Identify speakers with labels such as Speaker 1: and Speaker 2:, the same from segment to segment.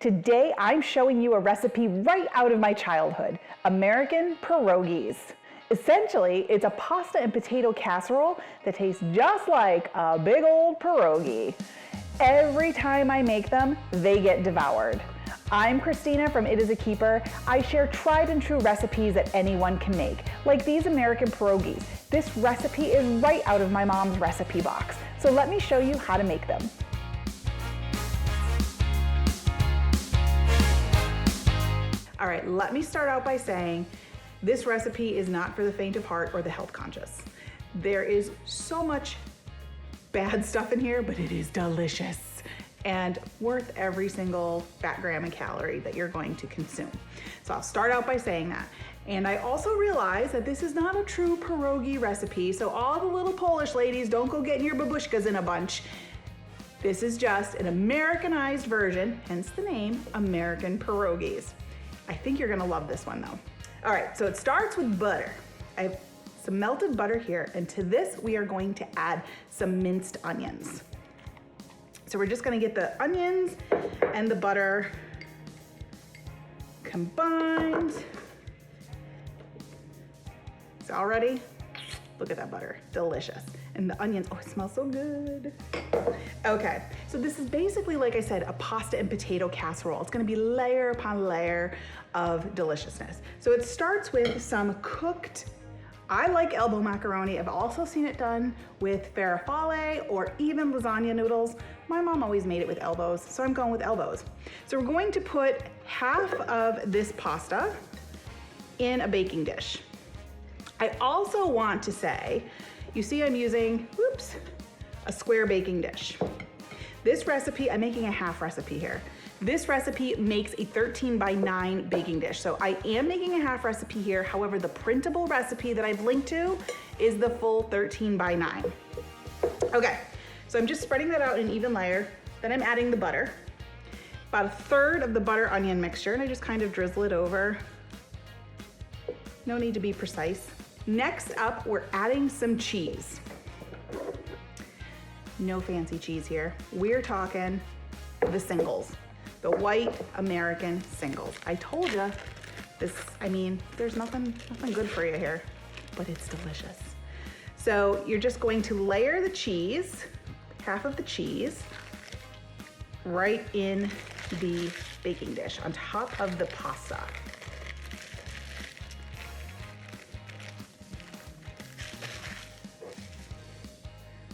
Speaker 1: Today I'm showing you a recipe right out of my childhood, American pierogies. Essentially, it's a pasta and potato casserole that tastes just like a big old pierogi. Every time I make them, they get devoured. I'm Christina from It Is a Keeper. I share tried and true recipes that anyone can make, like these American pierogies. This recipe is right out of my mom's recipe box, so let me show you how to make them. All right, let me start out by saying this recipe is not for the faint of heart or the health conscious. There is so much bad stuff in here, but it is delicious and worth every single fat gram and calorie that you're going to consume. So I'll start out by saying that. And I also realize that this is not a true pierogi recipe, so all the little Polish ladies, don't go getting your babushkas in a bunch. This is just an Americanized version, hence the name, American pierogies. I think you're gonna love this one though. All right, so it starts with butter. I have some melted butter here, and to this we are going to add some minced onions. So we're just gonna get the onions and the butter combined. So already, look at that butter, delicious. And the onions, oh, it smells so good. Okay, so this is basically, like I said, a pasta and potato casserole. It's gonna be layer upon layer of deliciousness. So it starts with some cooked, I like elbow macaroni. I've also seen it done with farfalle or even lasagna noodles. My mom always made it with elbows, so I'm going with elbows. So we're going to put half of this pasta in a baking dish. I also want to say, you see I'm using, a square baking dish. This recipe, I'm making a half recipe here. This recipe makes a 13x9 baking dish. So I am making a half recipe here. However, the printable recipe that I've linked to is the full 13x9. Okay, so I'm just spreading that out in an even layer. Then I'm adding the butter. About a third of the butter onion mixture, and I just kind of drizzle it over. No need to be precise. Next up, we're adding some cheese. No fancy cheese here. We're talking the singles, the white American singles. I told you this, there's nothing good for you here, but it's delicious. So you're just going to layer the cheese, half of the cheese, right in the baking dish on top of the pasta.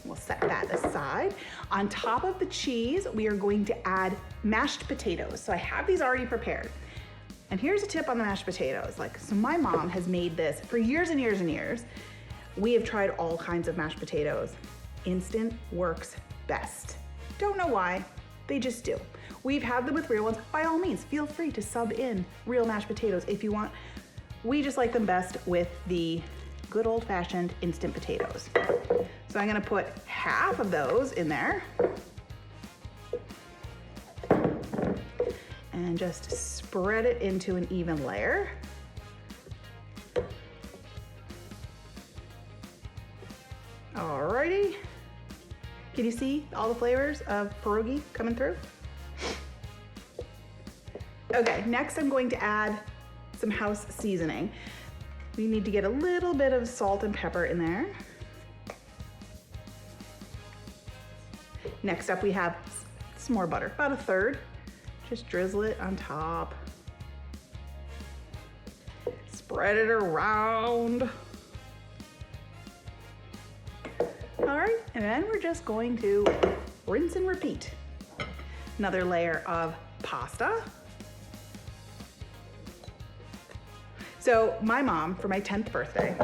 Speaker 1: We'll set that aside. On top of the cheese, we are going to add mashed potatoes. So I have these already prepared. And here's a tip on the mashed potatoes. So my mom has made this for years and years and years. We have tried all kinds of mashed potatoes. Instant works best. Don't know why, they just do. We've had them with real ones. By all means, feel free to sub in real mashed potatoes if you want. We just like them best with the good old-fashioned instant potatoes. So I'm gonna put half of those in there and just spread it into an even layer. Alrighty. Can you see all the flavors of pierogi coming through? Okay, next I'm going to add some house seasoning. We need to get a little bit of salt and pepper in there. Next up, we have some more butter, about a third. Just drizzle it on top. Spread it around. All right, and then we're just going to rinse and repeat. Another layer of pasta. So my mom, for my 10th birthday,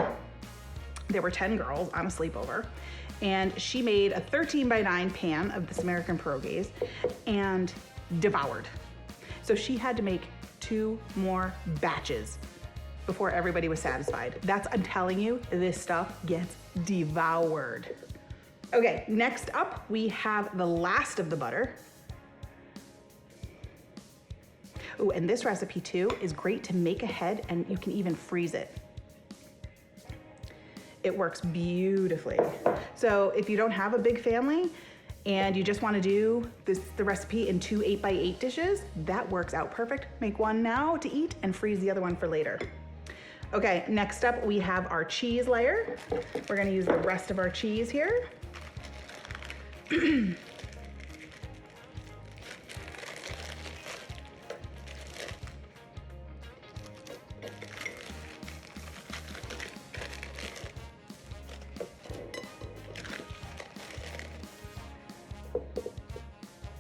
Speaker 1: there were 10 girls on a sleepover, and she made a 13x9 pan of this American pierogies and devoured. So she had to make 2 more batches before everybody was satisfied. I'm telling you, this stuff gets devoured. Okay, next up, we have the last of the butter. Oh, and this recipe too is great to make ahead, and you can even freeze it. It works beautifully. So if you don't have a big family and you just want to do the recipe in 2 8x8 dishes, that works out perfect. Make one now to eat and freeze the other one for later. Okay, next up we have our cheese layer. We're gonna use the rest of our cheese here.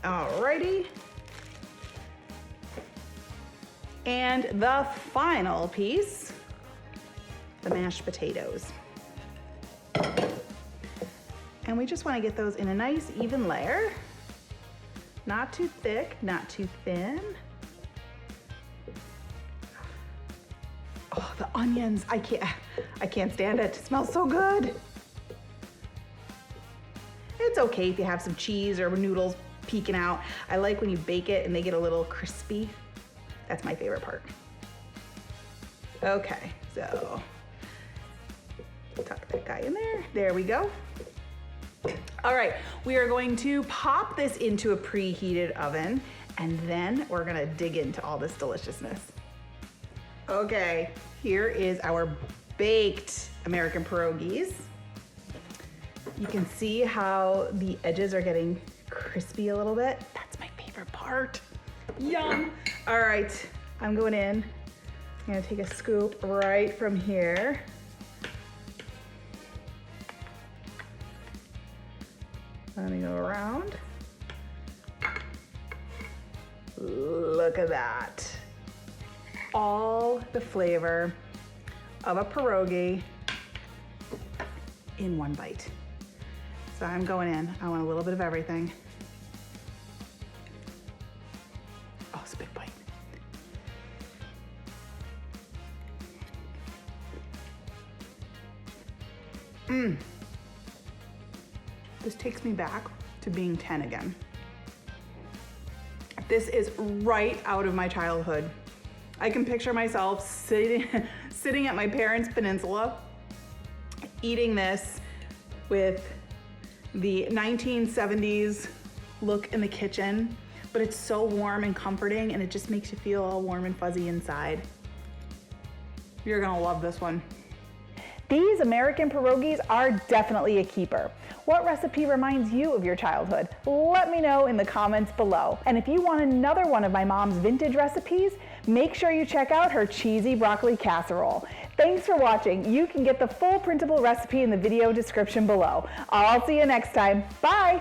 Speaker 1: Alrighty. And the final piece, the mashed potatoes. And we just want to get those in a nice even layer. Not too thick, not too thin. Oh, the onions, I can't stand it. It smells so good. It's okay if you have some cheese or noodles peeking out. I like when you bake it and they get a little crispy. That's my favorite part. Okay, so tuck that guy in there. There we go. All right, we are going to pop this into a preheated oven, and then we're gonna dig into all this deliciousness. Okay, here is our baked American pierogies. You can see how the edges are getting crispy a little bit. That's my favorite part. Yum. All right, I'm going in. I'm gonna take a scoop right from here. Let me go around. Look at that. All the flavor of a pierogi in one bite. So I'm going in. I want a little bit of everything. Oh, it's a big bite. This takes me back to being 10 again. This is right out of my childhood. I can picture myself sitting at my parents' peninsula, eating this with the 1970s look in the kitchen, but it's so warm and comforting, and it just makes you feel all warm and fuzzy inside. You're gonna love this one. These American pierogies are definitely a keeper. What recipe reminds you of your childhood? Let me know in the comments below. And if you want another one of my mom's vintage recipes, make sure you check out her cheesy broccoli casserole. Thanks for watching. You can get the full printable recipe in the video description below. I'll see you next time. Bye.